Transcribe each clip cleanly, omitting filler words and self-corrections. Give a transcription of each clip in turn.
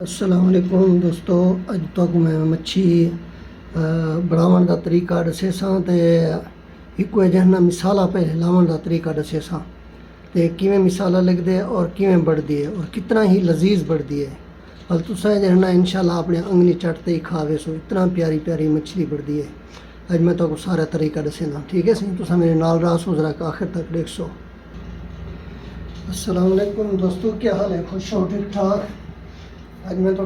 السلام علیکم دوستو، اج تک میں مچھی بناون دا طریقہ دسے ساں تے ایک جہنا مثالہ پہلے لاون دا طریقہ دسے ساں تے کیویں مثالہ لگدے اور کیویں بڑھدی ہے اور کتنا ہی لذیذ بڑھدی ہے۔ اور تساں جہنا انشاءاللہ اپنے انگلی چٹتے ہی کھاوے سو، اتنا پیاری پیاری مچھلی بڑھدی ہے۔ اج میں تو سارا طریقہ دسے نا، ٹھیک ہے سی؟ تساں میرے نال رہا سو، ذرا آخر تک دیکھ سو۔ السلام علیکم دوستو، کیا حال ہے؟ خوش ہو؟ ٹھیک ٹھاک؟ اج میں تو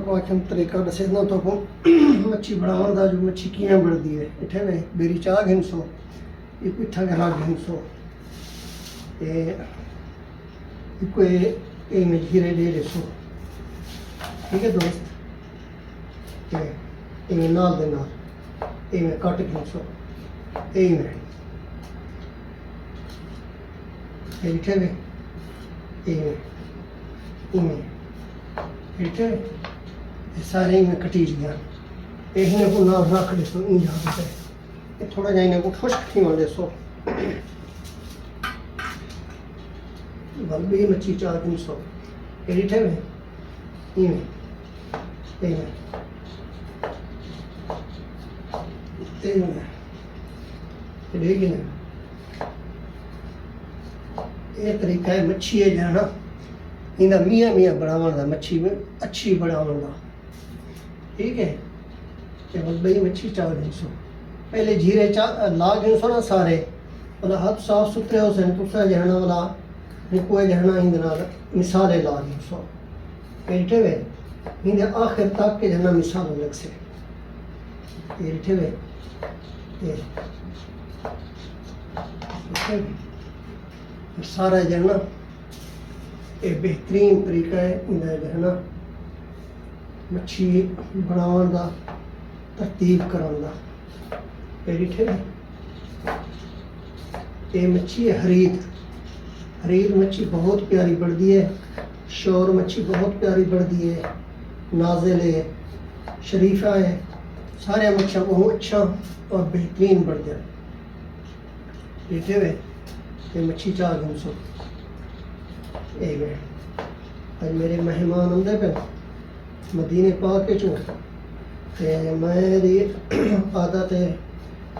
طریقہ دسے نا تو مچھی بناون دا، جو مچھی کیویں بڑھدی ہے۔ اٹھے وے میری چاہ گھن سو، ایک اٹھا کے رکھ گھن سو تے ایک اے میں جھیرے دے سو، ٹھیک ہے دوست؟ تے اے میں نال دے نال اے میں کٹ گھن سو، اے میں اٹھے وے اے میں ٹھیک ہے، سارے میں کٹی لیا۔ یہ کو نال رکھ دے سو، یہ تھوڑا جہا انہیں کو خشک تھی دے سو، بل بھی مچھی چاہ دن سو، یہ ڈھے میں یہ طریقہ ہے مچھی ہے جانا انہاں میاں میاں بناون دا، مچھی میں اچھی بناون دا، ٹھیک ہے؟ تے بئی مچھی چاہ دیں سو، پہلے جھیرے لا گئے سو نا سارے، والا ہاتھ صاف ستھرے ہو سن، تسا جہنا والا کوئی جہنا ہی مثالے لا گئے سو، بیٹھے وے ہندے آخر تک کے جہنا مثال لگ سے، بیٹھے وے سارا جہنا یہ بہترین طریقہ ہے انہیں جہنا مچھی بناون دا، ترتیب کرن دا۔ ٹھیک ہے، یہ مچھی ہے حرید مچھی بہت پیاری بڑھدی ہے، شور مچھی بہت پیاری بڑھدی ہے، نازل ہے، شریفہ ہے، سارے مچھیاں بہت اچھا اور بہترین بڑھتے ہیں۔ ٹھیک ہے، یہ مچھی چاہ گن سو، آج میرے مہمان آندے پہ مدینے پاک کے چوں، میری عادت ہے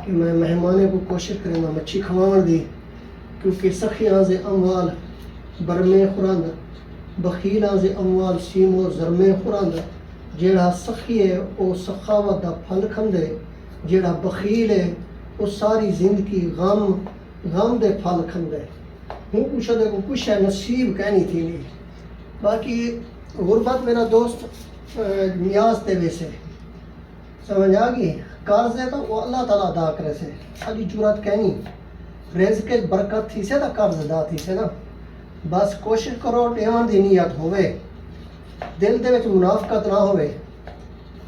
کہ میں مہمانے کو کوشش کروں گا مچھی کھواون دی، کیونکہ سخیاں زے اموال برمے خورند، بخیلاں زے اموال سیمو زرمے خورند۔ جیڑا سخی ہے وہ سخاوت دا پھل کھندے، جیڑا بخیل ہے وہ ساری زندگی غم دے پھل کھندے۔ ہوں پوچھا دے کو کچھ ہے نصیب کہنی تھی نہیں، باقی غربت میرا دوست نیاز تے ویسے سمجھ آ گئی، قرض ہے تو وہ اللہ تعالیٰ ادا کرے سے، ساری جرات کہنی رزق کے برکت تھی سے تا قرض ادا تھی سے نا، بس کوشش کرو دیون دی نیت ہوئے، دل دے وچ منافقت نہ ہوئے،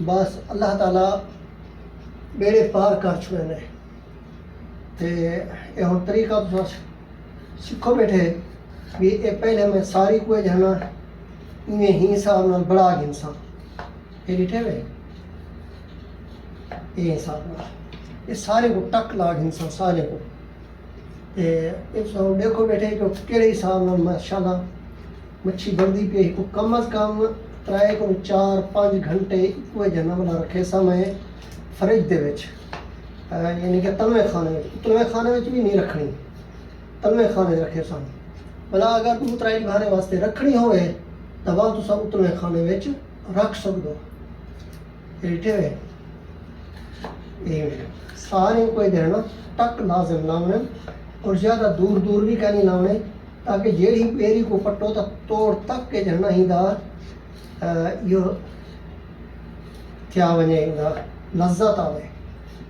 بس اللہ تعالیٰ بیڑے پار کر چھوڑے نے۔ تے یہ ہن طریقہ تو سکھو بیٹھے بھی، یہ پہلے میں ساری کوئی جانا انہیں ہی حساب نال بڑا گنساں، یہ ڈٹھے ہوئے یہ حساب نال یہ سارے کو ٹک لا گنساں سارے کو۔ دیکھو بیٹھے کہ کہڑے حساب نال ماشاءاللہ مچھی بڑھدی پی، کو کم از کم 4-5 گھنٹے کوئی جانا والا رکھے سا میں فریج دے وچ، یعنی کہ تلوے خانے وچ بھی نہیں رکھنی، تلوے خانے رکھے سن، بلا اگر 2-3 گھانے واسطے رکھنی ہوئے تو وہ تسا اتلے خانے وچ رکھ سکدو۔ ٹھیک ہے، سارے کوئی دینا ٹک لازم لاؤنے اور زیادہ دور بھی کہیں لاؤنے، تاکہ جیڑی پیری کو پٹو تا توڑ تک کے جہنا ہی دا یہ کیا وجہ دا لذت آوے،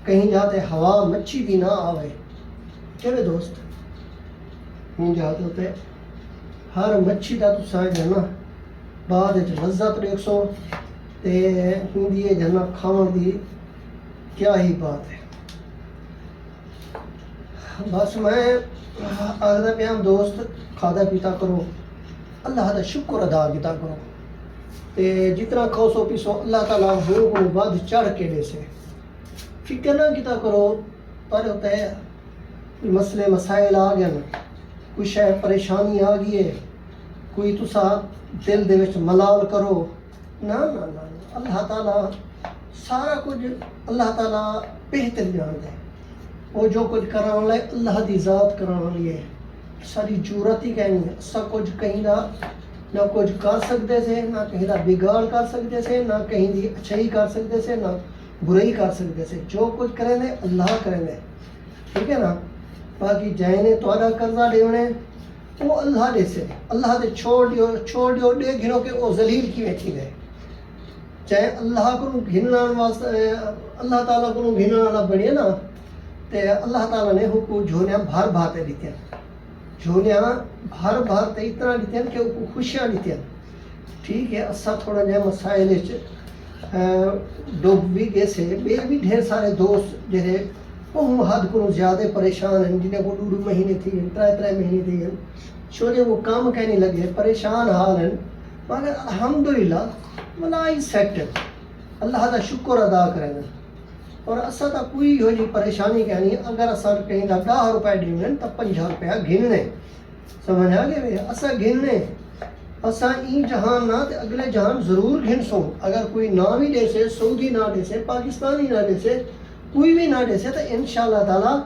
کہیں جاتے ہوا مچھی دی نہ آوے۔ ٹھیک ہے دوست، ہوں جاتے ہوتے ہر مچھی دا تو سائے جانا بعد لذت دیکھ سو تے ہوں دیئے جانا کھاون دی کیا ہی بات ہے۔ بس میں آگدہ پیام دوست کھادا پیتا کرو، اللہ دا شکر ادا کیتا کرو، تے جتنا کھو سو پیسو اللہ تعالیٰ ہو کو ود چڑھ کے دے سے، فکر نہ کیتا کرو پر ہوتا ہے مسئلے مسائل آ گئے، کوئی شے پریشانی آ گئی ہے، کوئی تسا دل دے وچ ملال کرو نہ اللہ تعالیٰ سارا کچھ اللہ تعالیٰ بہتر جانتا ہے. وہ جو کچھ کرانے لائے اللہ دی ذات کرانے لیے ساری ضرورت ہی کہنی ہے. اسا کچھ کہیں دا نہ کچھ کر سکتے سے، نہ کہیں دا بگاڑ کر سکتے سے، نہ کہیں دی اچھائی کر سکتے سے، نہ برائی کر سکتے سے. جو کچھ کریں دے اللہ کریں دے، ٹھیک ہے نا. باقی جائنے تھوڑا قرضہ دیونے وہ اللہ دے سے، اللہ دے چھوڑ دیو دے گھنو کہ وہ ذلیل کی بیٹھی دے. چاہے اللہ کو گھننا واسطے اللہ تعالیٰ کو گھننا والا بنے نا، تے اللہ تعالیٰ نے حکم جھولیاں بھر تے دیتے ہیں، جھولیاں بھر تے اتنا دیتے ہیں کہ وہ خوشیاں دیتے ہیں. ٹھیک ہے، اسا تھوڑا جہا مسائل ڈوب بھی گئے سے. میرے بھی ڈھیر سارے دوست جہے وہ حد کو زیادہ پریشان ہیں، جنہیں کو 2 مہینے تھی 3 مہینے تھی چھوڑے وہ کام کہنے لگے پریشان حال ہیں. مگر الحمدللہ ملائی سیٹ اللہ دا شکر ادا کریں. اور اسا تا کوئی ہو جی پریشانی کہنی، اگر اسا کہیں دا 10 روپے دینے تو 50 روپیہ گھننے. سمجھ آ گئے؟ اسا گھننے، اسا این جہان نہ تے اگلے جہان ضرور گھن سو. اگر کوئی نہ بھی دے سے، سعودی نہ دے سے، پاکستانی نہ دے سے، کوئی بھی نہ دے سے، تو انشاءاللہ تعالیٰ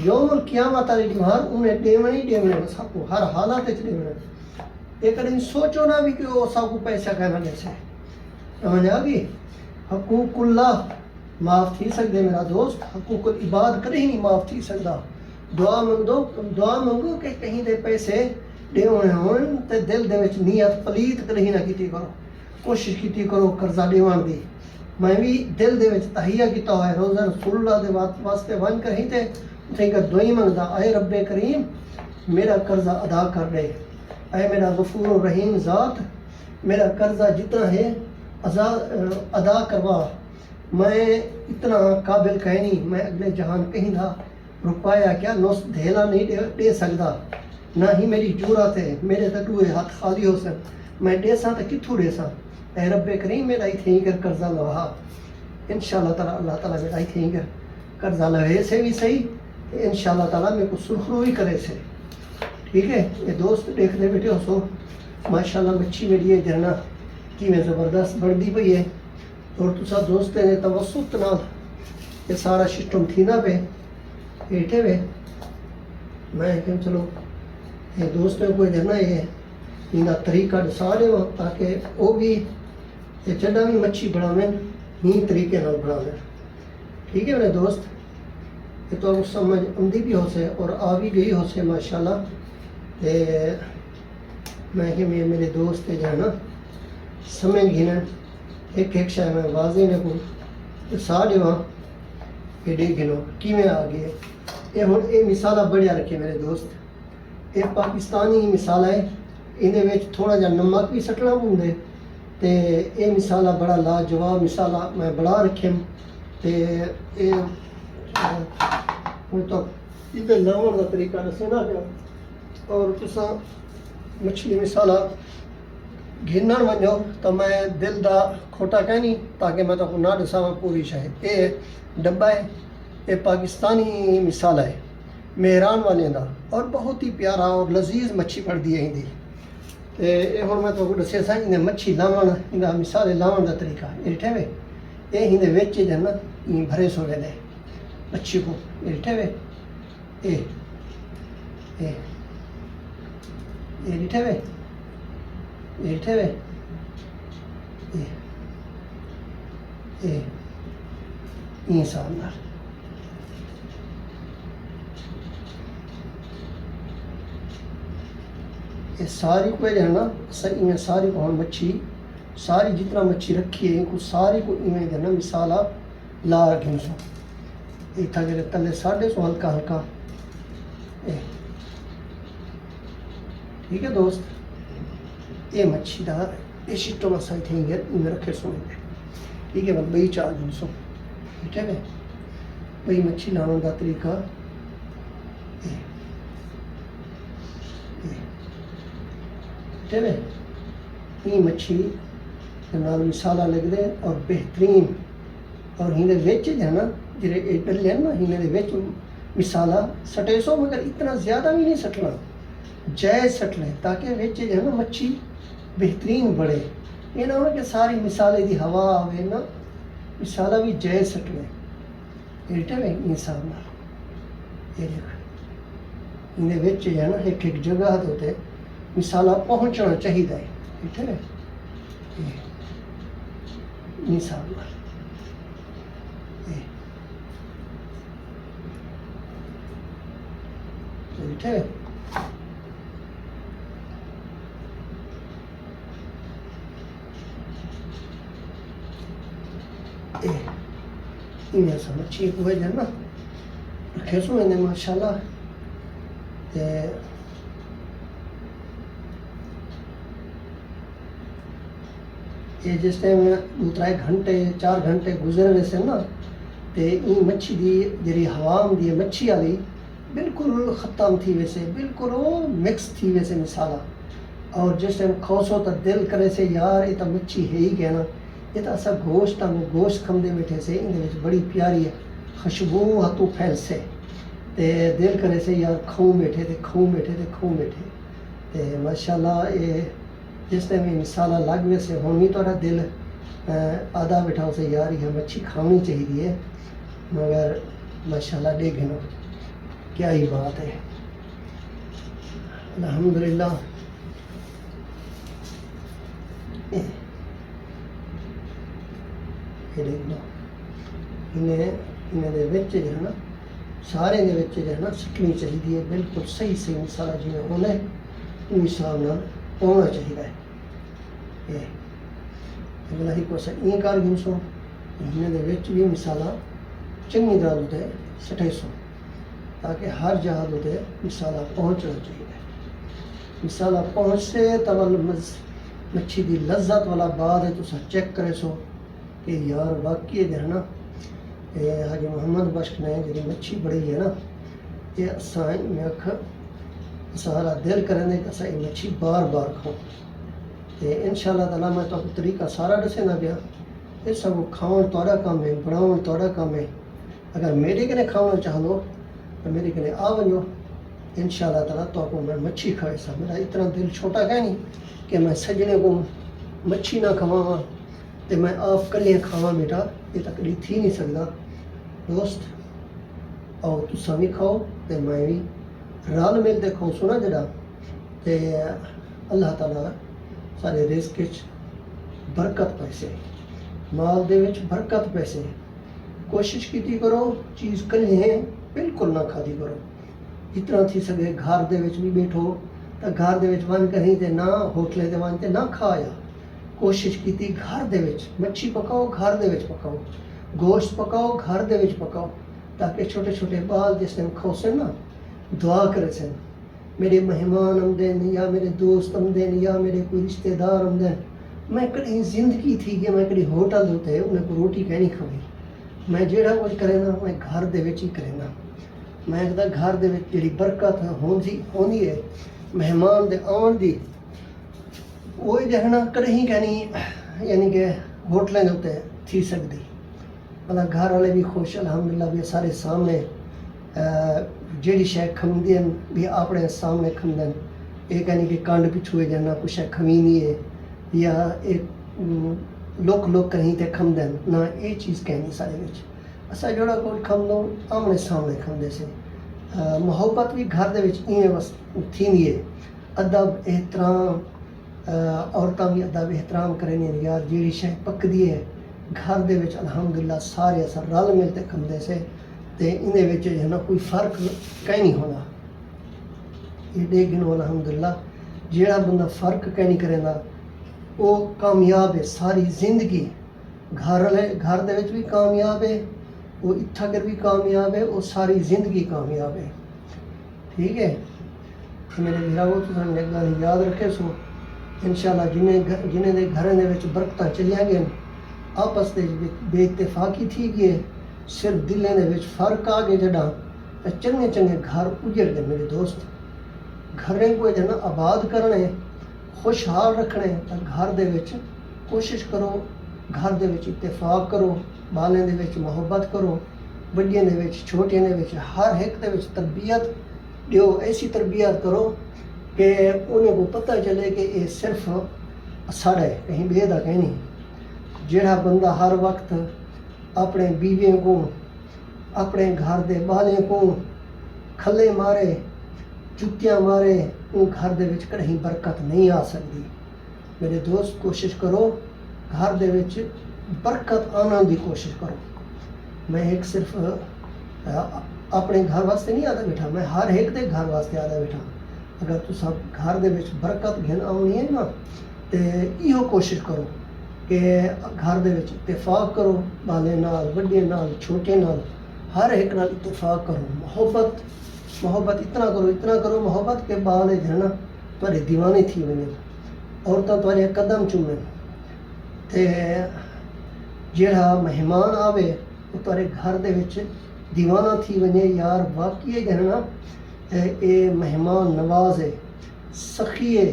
یوم القیامت علی دیوار انہیں دیونے سب کو ہر حالات دیونے. ایک دن سوچو نہ بھی کہ وہ سب کو پیسہ کہنا دے سے. سمجھ آ گئی؟ حقوق اللہ معاف تھی سکتے میرا دوست، حقوق العباد کدی ہی نہیں معاف تھی سکتا. دعا منگو کہ کہیں دے پیسے دیونے ہون تے دل دے وچ نیت پلیت کدی نہ کیتی کرو. کوشش کیتی کرو قرضہ دیوان دی. میں بھی دل دے وچ تہیہ کیتا ہوا ہے، روزہ رسول اللہ دے واسطے ون کر ہی تے اتھے کا دعائی منگدا، اے رب کریم میرا قرضہ ادا کر دے، اے میرا غفور الرحیم ذات میرا قرضہ جتنا ہے ادا کروا. میں اتنا قابل کہیں نہیں، میں اگلے جہان کہیں نہ روپایا کیا نوس دھیلا نہیں دے سکتا، نہ ہی میری جرات ہے. میرے تو 2 ہاتھ خالی ہو سن، میں دے ساں تو کتھوں دے ساں. اے رب کریم میرا اتھے ہی کر قرضہ لوا. انشاءاللہ تعالیٰ اللہ تعالیٰ میرا اتھے ہی کر قرضہ لوے سے بھی صحیح، انشاءاللہ تعالیٰ میرے کو سرخرو ہی کرے سے. ٹھیک ہے، یہ دوست دیکھتے بیٹھے ہو سو ماشاءاللہ مچھی میری ہے جرنا کی میں زبردست بڑھتی پئی ہے. اور تسا دوست نے توسط نال یہ سارا سسٹم تھی نہ پہ بیٹھے ہوئے. میں کہ چلو یہ دوستوں کو جرنا یہ ان طریقہ دسا دے تاکہ وہ بھی یہ جڈا بھی مچھی بڑھاویں ہی طریقے نال بڑھاویں. ٹھیک ہے میرے دوست، یہ تو سمجھ آمدی بھی ہو سے اور آ بھی گئی ہو سے ماشاءاللہ. میں کہ میرے دوست جو ہے نا سمجھ گھنا ایک شاید میں واضح نے کو سا دیواں ایڈے گنو کی میں آ گئے. یہ ہوں یہ مثالہ بڑھیا رکھے میرے دوست، یہ پاکستانی مثال ہے، اندر تھوڑا جا نمک بھی سٹنا پوندے تے یہ مثالہ بڑا لاجواب مثالہ میں بڑا رکھے. تے یہ ہوں تو یہ لاؤن کا طریقہ دسے نا پیا. اور تسا مچھلی مثالہ گھنن ونجو تو میں دل دا کھوٹا کہنی تاکہ میں تو نہ دساواں پوری شاید. یہ ڈبا ہے، یہ پاکستانی مثال ہے مہران والے دا، اور بہت ہی پیارا اور لذیذ مچھی پڑتی ہے. یہ ہوں میں تو دسیا سا انہیں مچھی لاون انہیں مثال لاون کا طریقہ یہ ڈٹھے ہوئے. یہ ہندے ویچ جو نا بھرے سونے لے مچھی کو یہ ڈٹھے ہوئے. یہ ڈٹھے ہوئے یہ ڈٹھے ہوئے یہ ساندار. یہ ساری کو جو ہے نا میں ساری کو ہم مچھی ساری جتنا مچھی رکھی ہے ان کو ساری کو ایویں جو ہے نا مثالہ لا گھن سو. یہ تھا کہ تلے ساڑھے سو ہلکا ہلکا. ٹھیک ہے دوست، یہ مچھی دا یہ شٹو مسائل تھیں گے ان رکھے سونے دے. ٹھیک ہے بس بئی چار گھن سو. ٹھیک ہے بئی مچھی لاؤں کا طریقہ یہ مچھی نال مثالہ لگ دے اور بہترین. اور ہندے ویچ جو ہے نا جڑے ڈلے ہیں نا ہندے ویچ مثالہ سٹے سو، مگر اتنا زیادہ بھی نہیں سٹنا، جائز سٹ لیں تاکہ ویچ جو ہے نا مچھی بہترین بڑھے. یہ نہ ہو کہ ساری مثالیں دی ہوا آوے نا، مثالہ بھی جائز سکنے ایٹے میں انسان نہ یہ دیکھ انہیں وچ ہے نا ایک ایک جگہ ہوتے مثالہ پہنچنا چاہیے ہے ایٹے میں انسان نہ ایٹے یہ سب مچھی ہوئے جائے نا رکھے سو انہیں ماشاءاللہ یہ جس ٹائم 2-3 گھنٹے 4 گھنٹے گزر رہے سے نا تے این مچھی دی جری حوام دی مچھی والی بالکل ختم تھی ویسے بالکل مکس تھی ویسے مثالہ اور جس ٹائم کھوسو تو دل کرے سے یار یہ تو مچھی ہے ہی کیا نا یہ تو اصا گوشت کھمدے بیٹھے سے اندر بڑی پیاری ہے خوشبو ہاتھوں پھیل سے تے دل کرے سے یار کھوں بیٹھے تے ماشاءاللہ یہ جس ٹائم یہ مثالہ لگ وے سے ہونی تو دل آدھا بیٹھا سے یار یہ مچھی کھانی چاہیے مگر ماشاءاللہ دے گھنو کیا ہی بات ہے الحمدللہ یہ دیکھ لو انہیں دے وچ جو ہے نا سارے دے وچ جو ہے نا سکنی چاہیے بالکل صحیح مثالہ جی ہونا ہے ان حساب نال ہونا چاہیے یہ اگلا ہی کوسا این کار گھن سو انہیں دے وچ بھی مثالہ چنگی طرح ہوتے سٹھائی سو تاکہ ہر جہاں ہوتے مثالہ پہنچنا چاہیے مثالہ پہنچ سے تول مچھی دی لذت والا بعد ہے تو سا چیک کرے سو کہ یار واقعی جو ہے نا حاجی محمد بشک نے جی مچھی بڑی ہے نا یہ اسائیں میں اکھ سارا دل کریں کہ اسا یہ مچھی بار بار کھاؤں تے انشاءاللہ تعالیٰ میں تو طریقہ سارا دسے نہ گیا یہ سب کھاؤں توڑا کام ہے بناؤں توڑا کام ہے اگر میرے کنے کھاؤں چاہ لو تو میرے کنے آ ونجو انشاءاللہ تعالیٰ تو کو میں مچھی کھائے سا میرا اتنا دل چھوٹا کہ نہیں کہ میں سجنے کو مچھی نہ کھواں تے میں آپ کلیاں کھاواں بیٹا یہ تکلیف تھی نہیں سکتا دوست اور تسا بھی کھاؤ تے میں بھی رل مل تے کھاؤ سو نا جڑا تے اللہ تعالیٰ سارے رزق وچ برکت پیسے مال دے وچ برکت پیسے کوشش کیتی کرو چیز کلیاں بالکل نہ کھادی کرو جتنا تھی سکے گھر دے وچ بھی بیٹھو تو گھر دے وچ ون کہیں تے نہ ہوٹلے تے ون تے نہ کھایا کوشش کیتی گھر دے وچ مچھی پکاؤ گھر دے وچ پکاؤ گوشت پکاؤ گھر دے وچ پکاؤ تاکہ چھوٹے چھوٹے بال جس ٹائم کھوسن نا دعا کرے سن میرے مہمان آمدن یا میرے دوست آمدن یا میرے کوئی رشتہ دار آمدن میں کہیں زندگی تھی کہ میں کہیں ہوٹل ہوتے انہیں کو روٹی کہنی کھائی میں جیڑا کچھ کرے نا میں گھر دے وچ ہی کرے نا میں کہتا گھر دے وچ جڑی برکت ہوندی ہے مہمان دے آن دی وہ جو ہے نا کہیں کہنی یعنی کہ ہوٹلیں ہوتے تھی سکتی مطلب گھر والے بھی خوش الحمدللہ بھی سارے سامنے جیڑی شے کھمدی بھی اپنے سامنے کھمدن یہ کہنی کہ کانڈ پچھوئے جانا کچھ ہے کھمینی ہے یا ایک لوک کہیں تے کھمدن نہ یہ چیز کہنی سارے وچ اسا جوڑا کوئی کھمدو آمنے سامنے کھمدے سے محبت بھی گھر دے وچ ایویں بس تھیندی ہے ادب احترام عورتاں بھی ادب احترام کریں یار جیڑی شے پکدی ہے گھر دے وچ الحمدللہ سارے اسا رل مل تے کھمدے سے تے اندے وچ جو ہے نا کوئی فرق کہیں نہیں ہونا یہ دے گنو الحمدللہ جیڑا بندہ فرق کہیں نہیں کرے نا وہ کامیاب ہے ساری زندگی گھر دے وچ بھی کامیاب ہے وہ اتھا کر بھی کامیاب ہے وہ ساری زندگی کامیاب ہے ٹھیک ہے میرے بھراؤ تو سن گل یاد رکھے سو انشاءاللہ جنہیں دے گھریں دے وچ برکتاں چلیاں گئے آپس دے بے اتفاقی تھی گئے صرف دلیں دے وچ فرق آ گئے جڑا چنگے گھر اجڑ گئے میرے دوست گھریں کو جو ہے نا آباد کرنے خوشحال رکھنے تو گھر دے وچ کوشش کرو گھر دے وچ اتفاق کرو بالیں دے وچ محبت کرو بڑیاں دے وچ چھوٹیاں دے وچ ہر ایک دے وچ تربیت دیو ایسی تربیت کرو کہ انہیں کو پتہ چلے کہ یہ صرف ساڑے کہیں بے دا کہیں نہیں. جڑا بندہ ہر وقت اپنے بیویوں کو اپنے گھر دے بالیں کو کھلے مارے چکیاں مارے وہ گھر دے وچ کہیں برکت نہیں آ سکتی. میرے دوست کوشش کرو گھر دے وچ برکت آنا دی کوشش کرو. میں ایک صرف اپنے گھر واسطے نہیں آتا بیٹھا, میں ہر ایک دے گھر واسطے آتا بیٹھا. اگر تو سب گھر دے وچ برکت گھن آنی ہے نا تے ایہو کوشش کرو کہ گھر دے وچ اتفاق کرو, بالے نال وڈے نال چھوٹے نال ہر ایک نال اتفاق کرو. محبت اتنا کرو محبت کہ بالے جانا تھوڑے دیوانے تھی ونے, عورتاں تھوڑے قدم چومن تے جڑا مہمان آوے وہ تھوڑے گھر دے وچ دیوانہ تھی ونے. یار واقعی جانا اے مہمان نواز ہے, سخی ہے,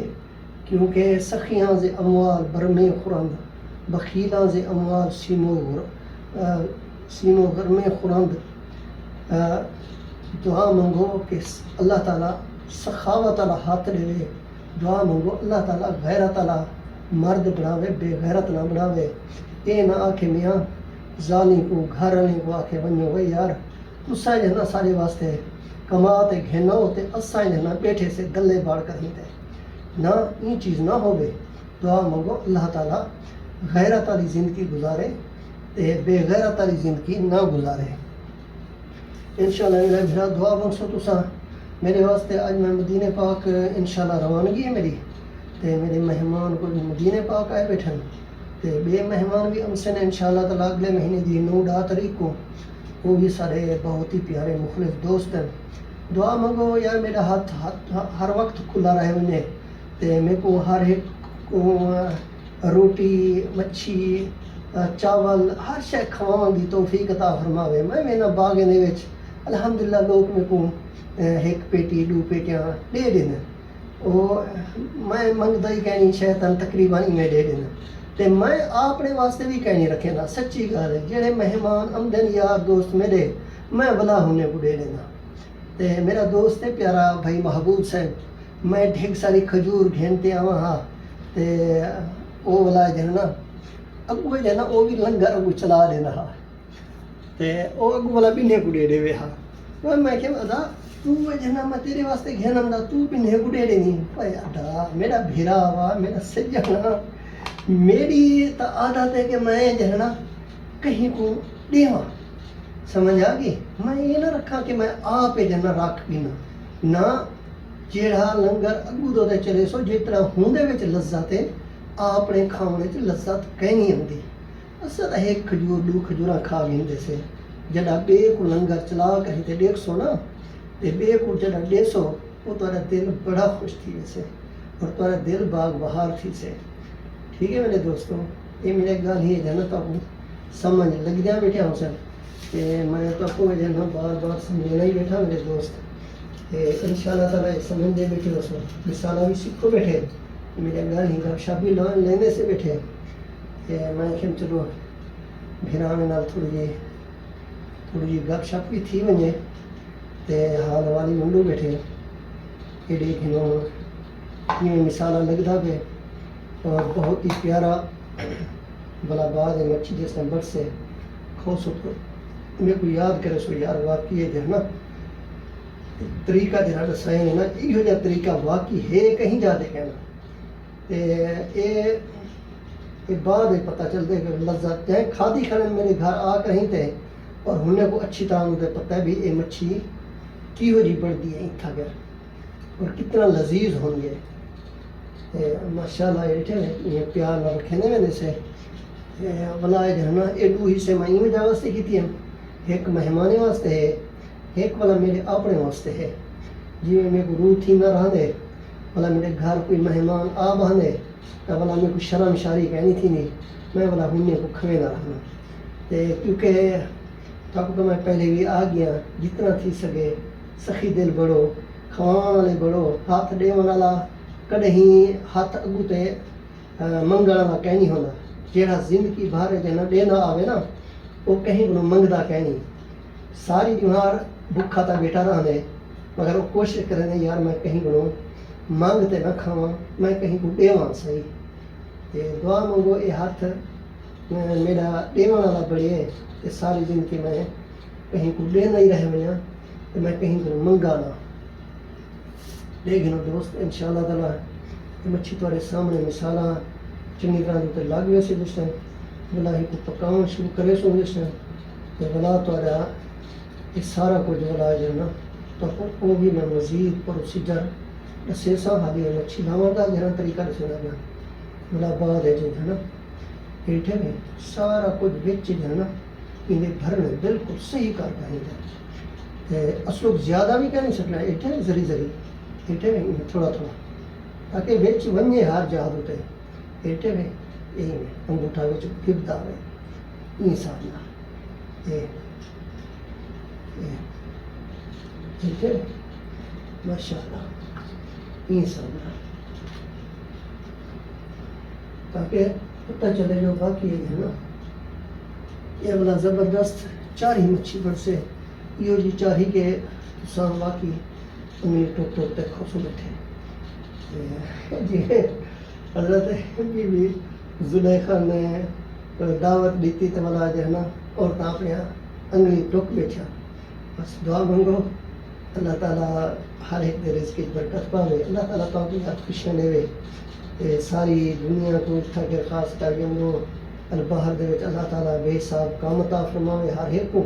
کیونکہ سخیاں زے اموال برمے خورند, بخیلاں زے اموال سینو غرمے خورند. دعا منگو کہ اللہ تعالیٰ سخاوت والا ہاتھ دے. دعا منگو اللہ تعالیٰ غیرت والا مرد بناوے, بے غیرت نہ بناوے. اے نہ آکھے میاں ظالم کو گھر والے کو آکھے ونجو وے یار تساں جنا سارے واسطے کما تے گھنا ہو تے اساں جنا بیٹھے سے گلے باڑ کریں تے نہ این چیز نہ ہوے. دعا منگو اللہ تعالیٰ غیرت والی زندگی گزارے تے بے غیرت والی زندگی نہ گزارے. انشاءاللہ میرا بھرا دعا منگسو تساں میرے واسطے. آج میں مدینہ پاک انشاءاللہ روانگی ہے میری تے میرے مہمان کو مدینہ پاک آئے بیٹھن تے بے مہمان بھی ہم سے نے انشاءاللہ تعالیٰ اگلے مہینے دی 9 تاریخ کو, وہ بھی سارے بہت ہی پیارے مخلص دوست ہیں. دعا منگو یار میرا ہاتھ ہر وقت کھلا رہے ونے تے میرے کو ہر ایک کو روٹی مچھی چاول ہر شے کھواون دی توفیق عطا فرماوے. میں میرا باغے دے وچ الحمدللہ لوگ میرے کو 1 پیٹی 2 پیٹیاں دے دین, وہ میں منگدا ہی کہنی شیطان تقریباً ہی میں دے دینا تے میں اپنے واسطے بھی کہنی رکھے نا. سچی گل ہے جڑے مہمان آمدن یار دوست میرے میں بلا ہونے کو دے دینا. تے میرا دوست ہے پیارا بھائی محبوب صاحب, میں ڈھیک ساری کھجور گھنتے آواں ہاں تے وہ والا جنا اگو جنا وہ بھی لنگر اگو چلا دینا ہاں تے وہ اگو والا بھی کو دے دے ہاں. میں کہ ادا تو جنا میں تیرے واسطے گھن آندا تو بھی کو دے دینی. بھائی ادا میرا بھیرا وا میرا سجنا, میری تو عادت ہے کہ میں جنا کہیں کو دیواں. سمجھ آ گئی. میں یہ نہ رکھا کہ میں آپ جنا رکھ بھی نہ جیڑا لنگر اگو دو تے چلے سو جتنا ہوندے وچ لذت ہے اپنے کھاونے چ لذت کہیں نہیں ہوندی. اساں تا 1 کھجور 2 کھجوراں کھا ویندے سے جڑا بے کو لنگر چلا کہیں تے 150 نا تے بے کو جڑا 150 وہ تہاڈا دل بڑا خوش تھی ویسے اور تہاڈا دل باغ بہار تھی سے. ٹھیک ہے میرے دوستوں, یہ میرے گل ہی ہے نا تو سمجھ لگ جا بیٹھا ہوں سر کہ میں تو آپ کو جانا بار بار سمجھنا ہی بیٹھا میرے دوست. انشاءاللہ تعالیٰ سمجھ دے بیٹھے ہو سو مثالہ بھی سیکھو بیٹھے میرے گھر ہی گپ شپ بھی لینے سے بیٹھے. میں کہ چلو بھیرا میں نال تھوڑی جی گپ شپ بھی تھی ونجے تے حال والی منڈو بیٹھے ایڈی گھنوں یہ مثالہ لگتا پہ اور بہت ہی پیارا بلا بعد مچھی جس نے بٹ سے کھو سو میرے کو یاد کرے سو یار واقعی ہے نا طریقہ جہاں دسائیں ہے نا یہ جہاں طریقہ واقعی ہے کہیں جاتے کہنا یہ بعد پتہ چلتے کہ لذت جائیں کھادی کھانے میرے گھر آ کر ہی تھے اور ہمیں کو اچھی طرح مجھے پتہ ہے بھی یہ مچھی کی ہو جی بڑھتی ہے تھا گھر اور کتنا لذیذ ہوں گے. ماشاءاللہ یہ پیار نہ رکھے نے میں سے بلا جو ہے نا یہ 2 حصے میں وجہ واسطے کی تھی. ایک مہمانے واسطے ہے ایک والا میرے اپنے واسطے ہے. جی میرے کو روح تھی نہ رہا دے بلا میرے گھر کوئی مہمان آ بہانے تو بلا میرے کو شرم شاری کہنی تھی نہیں میں بلا ہونے کو کھوے نہ رہنا. کیونکہ تب تو میں پہلے بھی آ گیا جتنا تھی سکے سخی دل بڑھو کھوان والے بڑھو ہاتھ ڈیون والا کدیں ہاتھ اگو تے منگن والا کہنی ہونا. جہاں زندگی بھر جنا دینا آوے نا وہ کہیں کو منگتا کہنی ساری بیمار بھوکھا تا بیٹھا رہا دے مگر وہ کوشش کرے یار میں کہیں کو مانگتے نہ کھاواں میں کہیں کو دیواں صحیح دعا منگو یہ ہاتھ میرا دیون والا بڑے ہے، ساری زندگی میں کہیں کو لینا ہی رہ ہوئے تو میں کہیں کو منگا نہ لیکن دوست انشاءاللہ تعالیٰ مچھی تھوڑے سامنے مثالاں چنگی طرح تے لگ گئے سے جس بلا ہی کو پکاؤں شروع کرے سو جس تو بلا تھوڑا یہ سارا کچھ بلا جو نا تو وہ بھی میں مزید پروسیجر دسے سا حالی مچھی لاؤں گا جہاں طریقہ دسنا گیا بلا بعد ہے جو ہے نا پیٹھے میں سارا کچھ بچ جو ہے نا انہیں بھرنے بالکل صحیح کر پائیں اصل زیادہ بھی کہہ نہیں سکنا ایٹھے زری زری ایٹھے میں تھوڑا تھوڑا تاکہ بچ ونجے ہار جہاد ہوتے ایٹھے میں یہی میں انگوٹھا بچ گردا ہوئے این ساتھ نہ ایٹھے ماشاءاللہ این ساتھ نہ تاکہ پتہ چلے جو باقی ہے نا یہ بلا زبردست چاری مچھی بڑھ سے یہ جی چاری کے سام باقی امیر ٹوک ٹوک تک خوصو بیٹھے جی حضرت بی بی زلیخا نے دعوت دیتی تو بلا جو ہے نا عورتیں اپنے انگلی ٹوک بیٹھا بس دعا منگو اللہ تعالیٰ ہر ایک دے رزق کی برکت پاوے اللہ تعالیٰ تو اپنی ہاتھ خوشیاں دے ساری دنیا کو اٹھا کے خاص کر کے الباہر دے وچ اللہ تعالیٰ بے حساب کام عطا فرماوے ہر ایک کو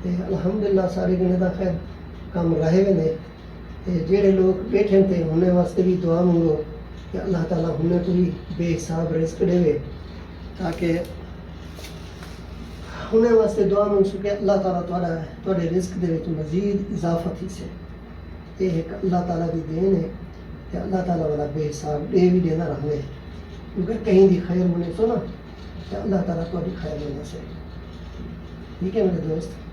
الحمدللہ سارے گنے دا خیر کام رہے ہوئے نے جڑے لوگ بیٹھے تھے انہیں واسطے بھی دعا منگو کہ اللہ تعالیٰ انہیں کو بھی بے حساب رزق دے تاکہ انہیں واسطے دعا منگ سکے اللہ تعالیٰ تھوڑے رزق دے وچ مزید اضافہ تھی سے یہ ایک اللہ تعالیٰ کی دین ہے کہ اللہ تعالیٰ والا بے حساب دے بھی دینا رہنے کیونکہ کہیں بھی خیر ہونے سو نا کہ اللہ تعالیٰ کو بھی خیر ہونا سے ٹھیک ہے میرے دوست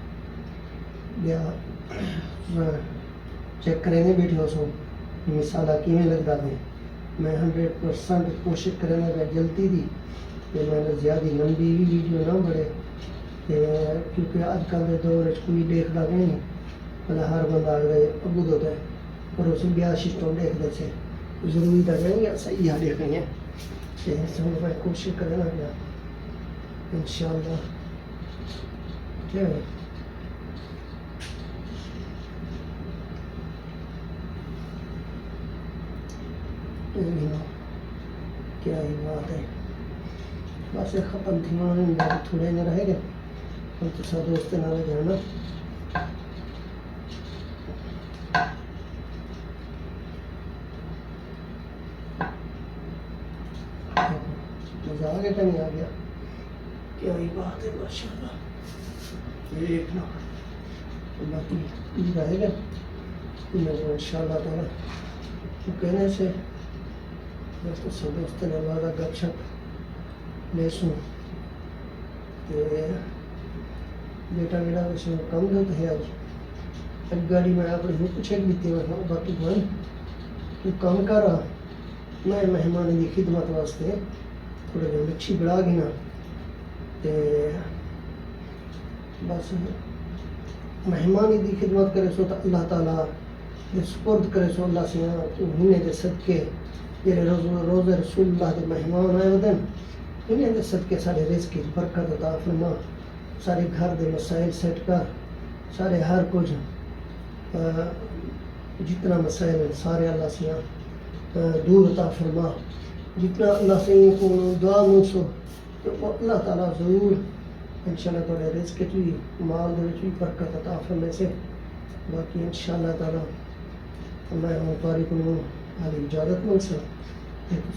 بیا چیک کریں گے بیٹھے ہو سو مثالہ کیویں لگتا ہے میں 100% کوشش کریں گا جلدی دی کہ میں نے زیادہ لمبی بھی ویڈیو نہ بڑھے کیونکہ آج کل کے دور کوئی دیکھتا بھی نہیں بلا ہر بندہ آ گئے ابو ہوتا ہے اور اس بیا سسٹم دیکھتے تھے ضروری تھا کہیں گے صحیح آ دیکھیں گے کہ سمجھ میں کوشش کریں گا کیا انشاءاللہ ٹھیک ہے کیا ہی بات ہے بس ختم تھی تھوڑے نہ رہے گا ہم تو سب دوست نہ جانا مزہ آ گیا کہ نہیں آ گیا کیا ہی بات ہے ماشاءاللہ ایک نہ باقی رہے گا ان شاء اللہ تعالیٰ کہنے سے بس تو سب دوست نے والا گپ شپ لے سوں بیٹا میرا اس میں کم دھوتا ہے آج گاڑی میں آپ نے پوچھے بھی تھی باقی بھائی تو کام کر رہا میں مہمان کی خدمت واسطے تھوڑے جہاں مچھی بڑھا گئی نا بس مہمانی کی خدمت کرے سو تو اللہ تعالیٰ سپرد کرے سو اللہ سے انہیں دے صدقے جڑے روز رسول اللہ دے مہمان آئے ہوتے ہیں انہیں دے صدقے سارے رزق کی برکت عطا فرما سارے گھر دے مسائل سیٹ کر سارے ہر کچھ جتنا مسائل ہیں سارے اللہ سے دور عطا فرما جتنا اللہ سے کو دعا مانگ سو تو اللہ تعالیٰ ضرور انشاءاللہ تعالیٰ رزق کی مال دے بھی برکت عطا فرمے سے باقی انشاءاللہ تعالیٰ میں مبارک کو حالی اجازت مانگ سا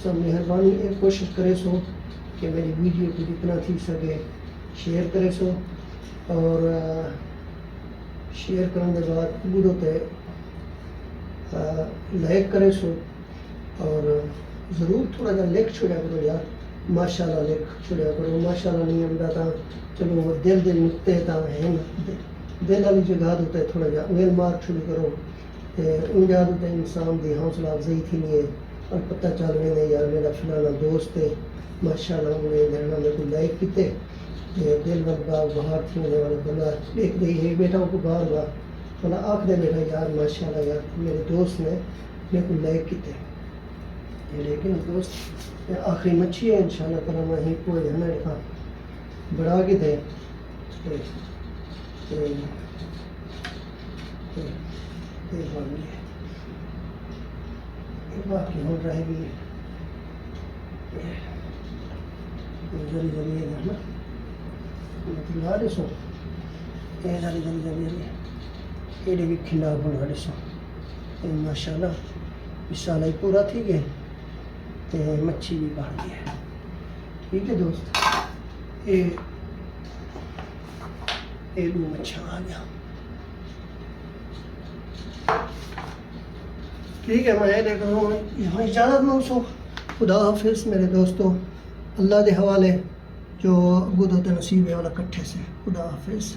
سب مہربانی ایک کوشش کرے سو کہ میری ویڈیو کو جتنا تھی سکے شیئر کرے سو اور شیئر کرنے کے بعد بڑھو تے لائک کرے سو اور ضرور تھوڑا جا لکھ چھوڑیا کرو یار ماشاءاللہ لکھ چھوڑیا کرو ماشاءاللہ نہیں آتا تا چلو دل نکتے تا ہیں دل والی جگہ ہوتا ہے تھوڑا جا ویل مارک چھوڑی کرو ان جگہ ہوتا ہے انسان دی حوصلہ افزائی تھی نہیں ہے اور پتہ چل رہے ہیں یار میرا فلانا دوست ہے ماشاءاللہ انہیں لینا میں کو لائک کیتے دل بندہ باہر تھی ہونے والا بندہ دیکھ دے یہ بیٹا کو باہر با بلا آنکھ دے بیٹا یار ماشاءاللہ یار میرے دوست نے میرے کو لائک کیتے لیکن دوست یہ آخری مچھی ہے انشاءاللہ تعالیٰ میں ہی کو دینا بڑھا کے دے باقی ہو رہے گی ذری ذری ہے نا لا دے سو یہ ذری ذری ذری ذری یہ بھی کھلا بنا دے سو ماشاء اللہ مسالہ ہی پورا تھی گئے تو مچھی بھی بڑھ گئی ہے ٹھیک ہے دوست یہ دو مچھا آ گیا ٹھیک ہے میں دیکھ رہا ہوں یہاں اجازت میں سو خدا حافظ میرے دوستوں اللہ دے حوالے جو گدو تے نصیب ہے والا کٹھے سے خدا حافظ